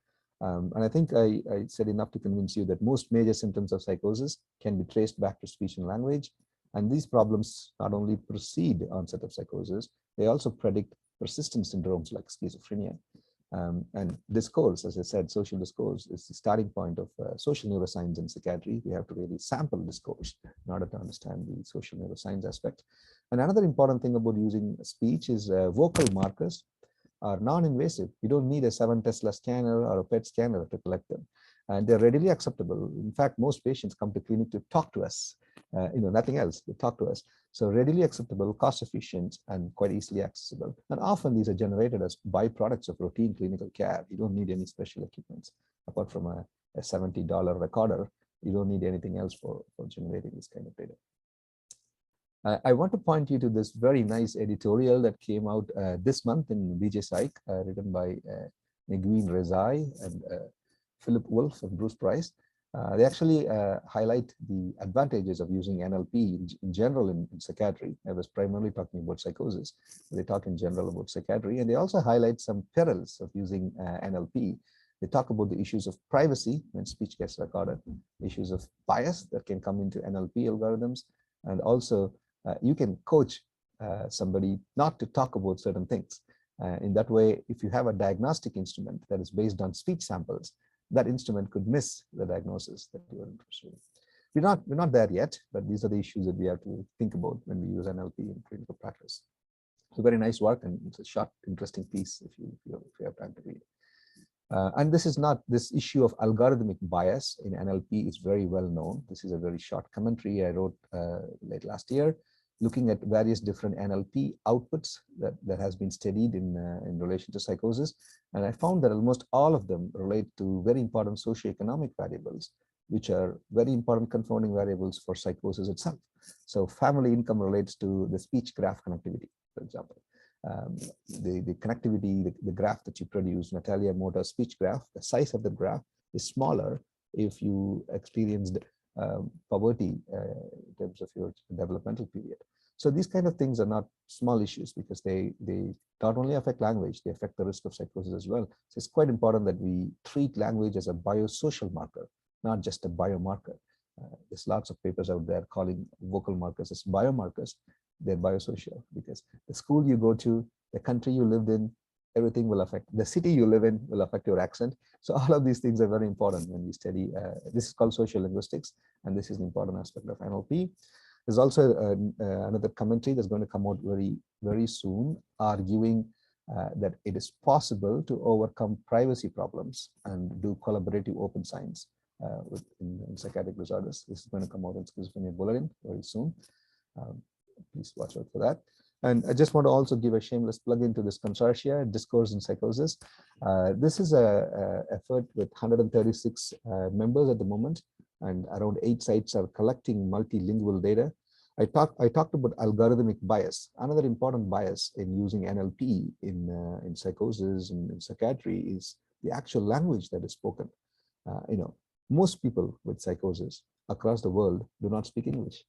And I think I said enough to convince you that most major symptoms of psychosis can be traced back to speech and language. And these problems not only precede onset of psychosis, they also predict persistent syndromes like schizophrenia. And discourse, as I said, social discourse is the starting point of social neuroscience and psychiatry. We have to really sample discourse in order to understand the social neuroscience aspect. And another important thing about using speech is vocal markers are non-invasive. You don't need a 7 Tesla scanner or a PET scanner to collect them. And they're readily acceptable. In fact, most patients come to clinic to talk to us, nothing else, they talk to us. So readily acceptable, cost efficient, and quite easily accessible. And often these are generated as byproducts of routine clinical care. You don't need any special equipment apart from a $70 recorder. You don't need anything else for generating this kind of data. I want to point you to this very nice editorial that came out this month in BJ Psych, written by Negween Rezai and Philip Wolf and Bruce Price. They actually highlight the advantages of using NLP in general in psychiatry. I was primarily talking about psychosis. They talk in general about psychiatry, and they also highlight some perils of using NLP. They talk about the issues of privacy when speech gets recorded, issues of bias that can come into NLP algorithms, and also you can coach somebody not to talk about certain things. In that way, if you have a diagnostic instrument that is based on speech samples, that instrument could miss the diagnosis that you are interested in. We're not there yet, but these are the issues that we have to think about when we use NLP in clinical practice. It's a very nice work, and it's a short, interesting piece if you have time to read. And this issue of algorithmic bias in NLP is very well known. This is a very short commentary I wrote late last year, looking at various different NLP outputs that has been studied in relation to psychosis. And I found that almost all of them relate to very important socioeconomic variables, which are very important confounding variables for psychosis itself. So family income relates to the speech graph connectivity, for example. The connectivity, the graph that you produce, Natalia Motor's speech graph, the size of the graph is smaller if you experienced poverty in terms of your developmental period. So these kind of things are not small issues because they not only affect language, they affect the risk of psychosis as well. So it's quite important that we treat language as a biosocial marker, not just a biomarker. There's lots of papers out there calling vocal markers as biomarkers. They're biosocial because the school you go to, the country you lived in, everything will affect. The city you live in will affect your accent. So all of these things are very important when we study. This is called social linguistics, and this is an important aspect of NLP. There's also another commentary that's going to come out very, very soon, arguing that it is possible to overcome privacy problems and do collaborative open science in psychiatric disorders. This is going to come out in Schizophrenia Bulletin very soon. Please watch out for that. And I just want to also give a shameless plug into this consortia, Discourse in Psychosis. This is an effort with 136 members at the moment, and around 8 sites are collecting multilingual data. I talked about algorithmic bias. Another important bias in using NLP in psychosis and in psychiatry is the actual language that is spoken. Most people with psychosis across the world do not speak English.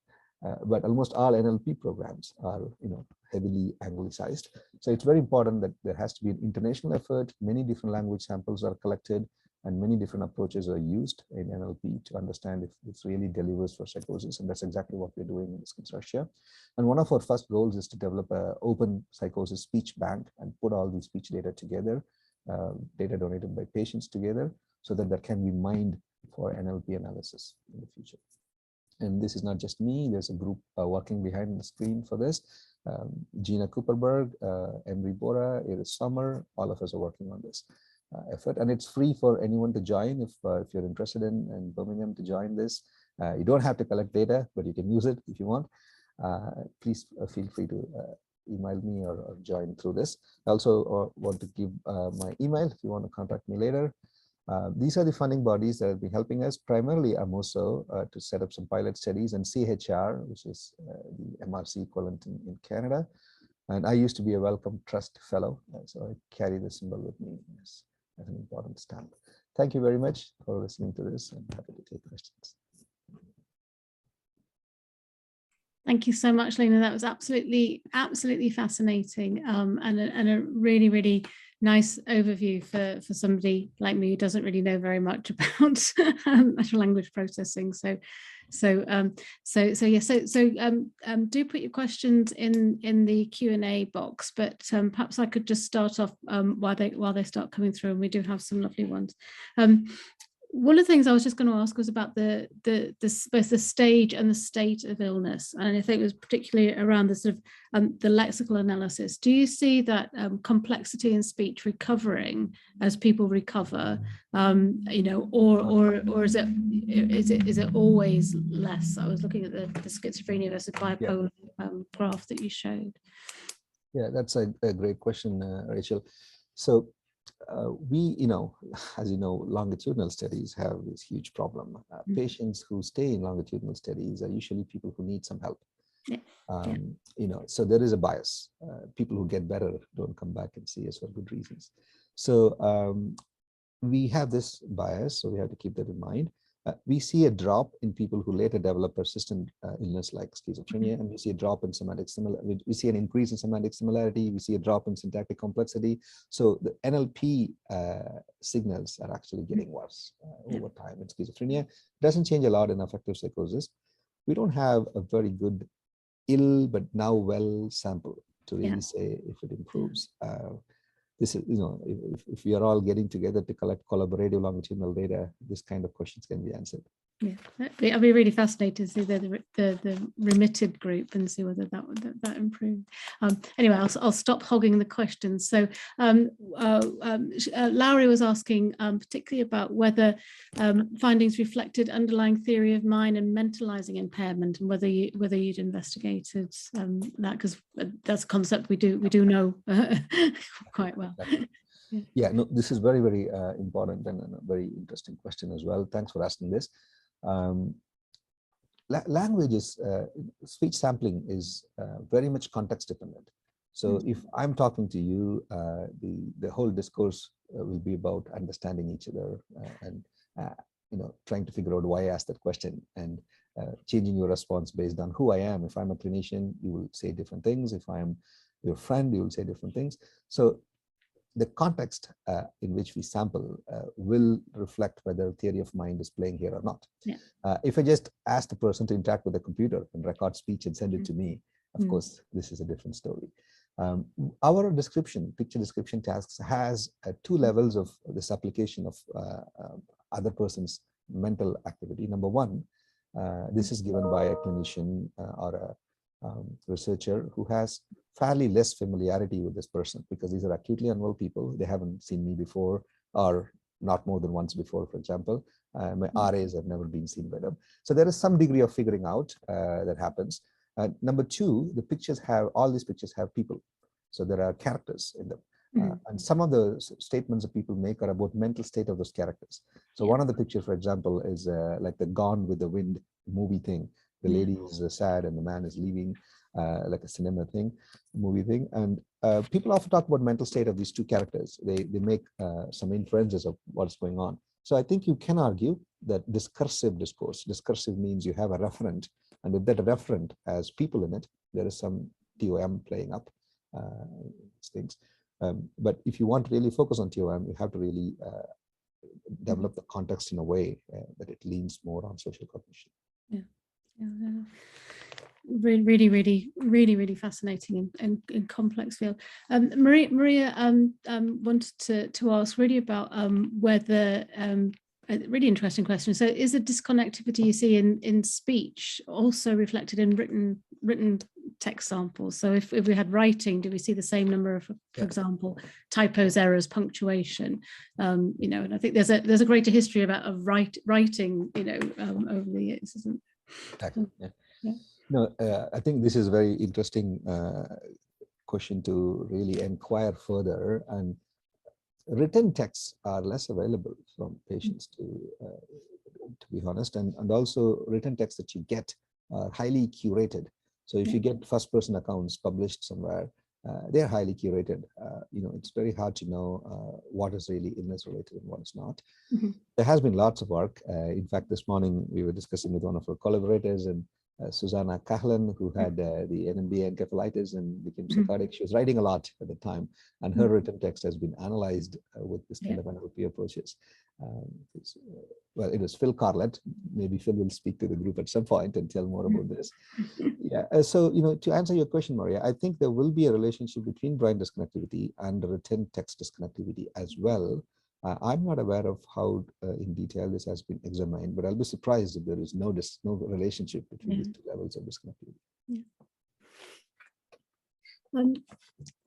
But almost all NLP programs are, heavily anglicized. So it's very important that there has to be an international effort. Many different language samples are collected, and many different approaches are used in NLP to understand if it really delivers for psychosis. And that's exactly what we're doing in this consortia. And one of our first goals is to develop an open psychosis speech bank and put all these speech data together, data donated by patients together, so that that can be mined for NLP analysis in the future. And this is not just me, there's a group working behind the screen for this. Gina Cooperberg, Emery Bora, Iris Sommer, all of us are working on this effort. And it's free for anyone to join if you're interested in Birmingham to join this. You don't have to collect data, but you can use it if you want. Please feel free to email me or join through this. I also want to give my email if you want to contact me later. These are the funding bodies that have been helping us, primarily AMOSO, to set up some pilot studies, and CHR, which is the MRC equivalent in Canada. And I used to be a Wellcome Trust Fellow, so I carry the symbol with me as an important stamp. Thank you very much for listening to this. I'm happy to take questions.
Thank you so much, Lena. That was absolutely fascinating, and a really, really nice overview for somebody like me who doesn't really know very much about natural language processing. Do put your questions in the Q&A box, but perhaps I could just start off while they start coming through, and we do have some lovely ones. One of the things I was just going to ask was about both the stage and the state of illness, and I think it was particularly around the sort of the lexical analysis. Do you see that complexity in speech recovering as people recover, you know, or is it always less? I was looking at the schizophrenia versus bipolar graph that you showed.
Yeah, that's a great question, Rachel. So we, as you know, longitudinal studies have this huge problem. Patients who stay in longitudinal studies are usually people who need some help. So there is a bias. People who get better don't come back and see us for good reasons. So we have this bias, so we have to keep that in mind. We see a drop in people who later develop persistent illness like schizophrenia, and we see a drop in semantic similarity. We see an increase in semantic similarity. We see a drop in syntactic complexity. So the NLP signals are actually getting worse over time in schizophrenia. It doesn't change a lot in affective psychosis. We don't have a very good ill but now well sample to really say if it improves. This is, if we are all getting together to collect collaborative longitudinal data, this kind of questions can be answered. Yeah,
I'll be really fascinated to see the remitted group and see whether that improved. Anyway, I'll stop hogging the questions. So Lowry was asking particularly about whether findings reflected underlying theory of mind and mentalizing impairment, and whether you'd investigated that, because that's a concept we do know quite well.
Yeah, no, this is very, very important and a very interesting question as well. Thanks for asking this. Language is, speech sampling is very much context dependent. So if I'm talking to you, the whole discourse will be about understanding each other and trying to figure out why I asked that question, and changing your response based on who I am. If I'm a clinician, you will say different things. If I'm your friend, you will say different things. So the context in which we sample will reflect whether theory of mind is playing here or not. If I just ask the person to interact with the computer and record speech and send it to me, of course, this is a different story. Our picture description tasks has 2 levels of this application of other person's mental activity. Number 1, this is given by a clinician or a researcher who has fairly less familiarity with this person, because these are acutely unwell people. They haven't seen me before, or not more than once before, for example. My RAs have never been seen by them. So there is some degree of figuring out that happens. Number 2, all these pictures have people. So there are characters in them. And some of the statements that people make are about mental state of those characters. So one of the pictures, for example, is like the Gone with the Wind movie thing. The lady is sad and the man is leaving, like a cinema movie thing. And people often talk about mental state of these 2 characters. They make some inferences of what's going on. So I think you can argue that discursive discourse, discursive means you have a referent, and if that referent has people in it, there is some TOM playing up things. But if you want to really focus on TOM, you have to really develop the context in a way that it leans more on social cognition.
Really fascinating and complex field. Maria wanted to ask really about whether a really interesting question. So is the disconnectivity you see in speech also reflected in written text samples? So if we had writing, do we see the same number of, for example, typos, errors, punctuation? And I think there's a greater history of writing, over the years, isn't there?
Exactly. No, I think this is very interesting question to really inquire further. And written texts are less available from patients, to be honest, and also written texts that you get are highly curated. So if you get first-person accounts published somewhere, they're highly curated. It's very hard to know what is really illness-related and what is not. There has been lots of work. In fact, this morning we were discussing with one of our collaborators, and Susanna Kahlan, who had the NMBA encephalitis and became psychotic. She was writing a lot at the time, and her written text has been analyzed with this kind of NLP approaches. Well, it was Phil Carlett. Maybe Phil will speak to the group at some point and tell more about this. So, to answer your question, Maria, I think there will be a relationship between brain disconnectivity and written text disconnectivity as well. I'm not aware of how in detail this has been examined, but I'll be surprised if there is no relationship between these two levels of disconnectivity.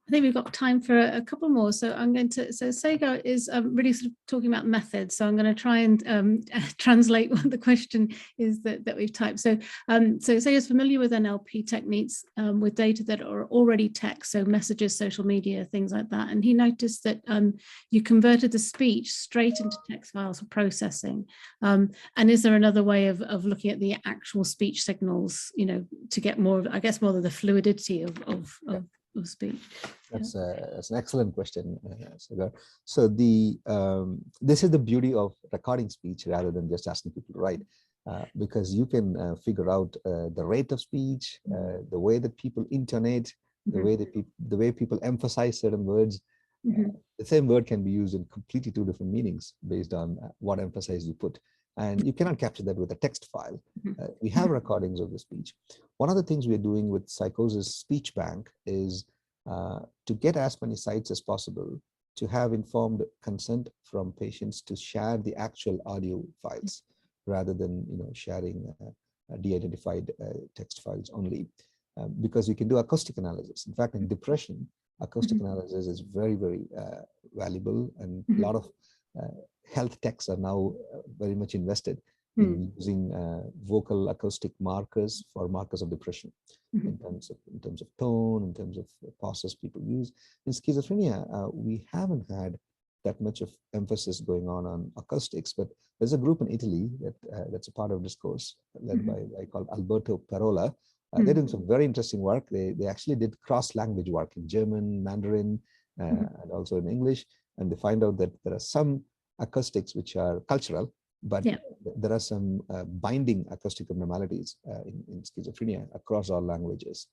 I think we've got time for a couple more. So I'm going to, Sega is really sort of talking about methods. So I'm going to try and translate what the question is that we've typed. So Sega is familiar with NLP techniques with data that are already text, so messages, social media, things like that. And he noticed that you converted the speech straight into text files for processing. And is there another way of looking at the actual speech signals, to get more of, I guess, more of the fluidity of speech?
That's an excellent question, Sagar. So this is the beauty of recording speech rather than just asking people to write, because you can figure out the rate of speech, the way that people intonate, the way people emphasize certain words. The same word can be used in completely two different meanings based on what emphasis you put. And you cannot capture that with a text file. We have recordings of the speech. One of the things we are doing with Psychosis Speech Bank is to get as many sites as possible to have informed consent from patients to share the actual audio files rather than sharing de-identified text files only, because you can do acoustic analysis. In fact, in depression, acoustic analysis is very, very valuable, and a lot of health techs are now very much invested in using vocal acoustic markers for markers of depression, in terms of tone, in terms of pauses people use. In schizophrenia, we haven't had that much of emphasis going on acoustics, but there's a group in Italy that's a part of this course led by a guy called Alberto Parola. They're doing some very interesting work. They actually did cross-language work in German, Mandarin, and also in English, and they find out that there are some acoustics which are cultural, but there are some binding acoustic abnormalities in schizophrenia across all languages.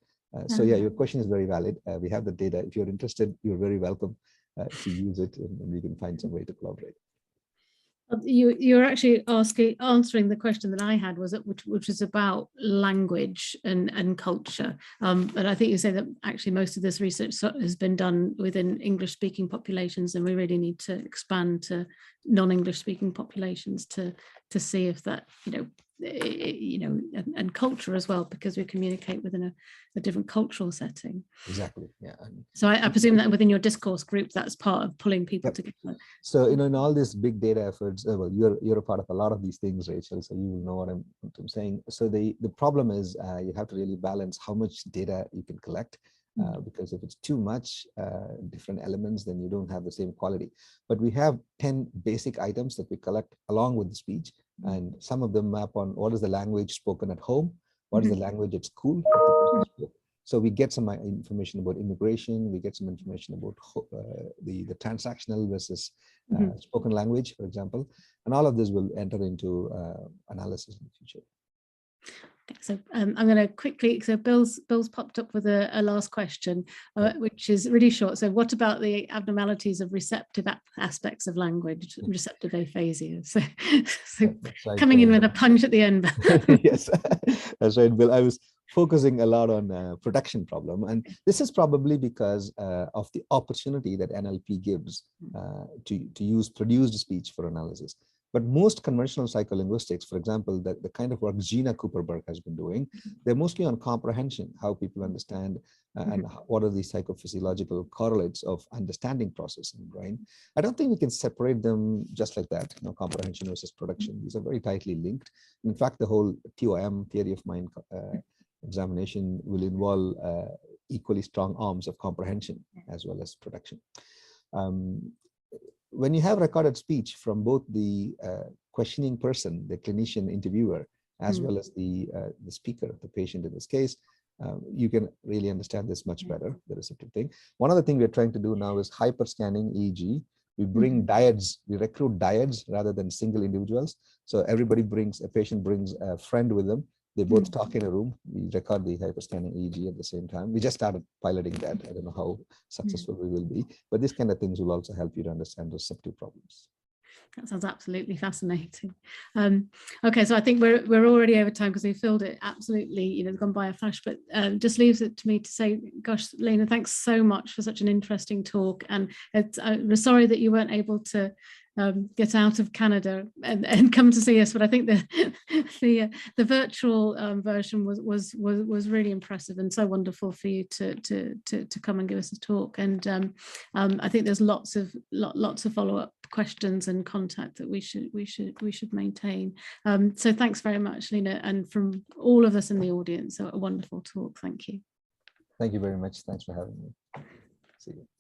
So your question is very valid. We have the data. If you're interested, you're very welcome to use it, and we can find some way to collaborate.
You're actually answering the question that I had, which is about language and culture. But I think you say that actually most of this research has been done within English-speaking populations, and we really need to expand to non-English speaking populations to see if that, and culture as well, because we communicate within a different cultural setting.
Exactly. Yeah.
So I presume that within your discourse group, that's part of pulling people together.
So in all these big data efforts, well, you're a part of a lot of these things, Rachel. So you will know what I'm saying. So the problem is you have to really balance how much data you can collect. Because if it's too much different elements, then you don't have the same quality. But we have 10 basic items that we collect along with the speech, and some of them map on what is the language spoken at home, what is the language at school. So we get some information about immigration, we get some information about the transactional versus spoken language, for example, and all of this will enter into analysis in the future.
So I'm going to quickly, so Bill's popped up with a last question, which is really short. So what about the abnormalities of receptive aspects of language, receptive aphasia? So right, coming in with a punch at the end.
Yes, that's right, Bill. I was focusing a lot on production problem, and this is probably because of the opportunity that NLP gives to use produced speech for analysis. But most conventional psycholinguistics, for example, the kind of work Gina Cooperberg has been doing, they're mostly on comprehension, how people understand and what are the psychophysiological correlates of understanding process in the brain. I don't think we can separate them just like that, comprehension versus production. These are very tightly linked. In fact, the whole TOM, theory of mind examination, will involve equally strong arms of comprehension as well as production. When you have recorded speech from both the questioning person, the clinician interviewer, as well as the speaker, the patient in this case, you can really understand this much better, the receptive thing. One other thing we're trying to do now is hyperscanning EEG. We bring dyads, we recruit dyads rather than single individuals. So everybody brings, a patient brings a friend with them. They both talk in a room. We record the hyperscanning EEG at the same time. We just started piloting that. I don't know how successful we will be, but these kind of things will also help you to understand receptive problems.
That sounds absolutely fascinating. Okay, so I think we're already over time because we filled it absolutely, you know, gone by a flash, but just leaves it to me to say, gosh, Lena, thanks so much for such an interesting talk. And we're sorry that you weren't able to get out of Canada and come to see us, but I think the virtual version was really impressive and so wonderful for you to come and give us a talk. And I think there's lots of follow-up questions and contact that we should maintain. So thanks very much, Lena, and from all of us in the audience, a wonderful talk. Thank you.
Thank you very much. Thanks for having me. See you.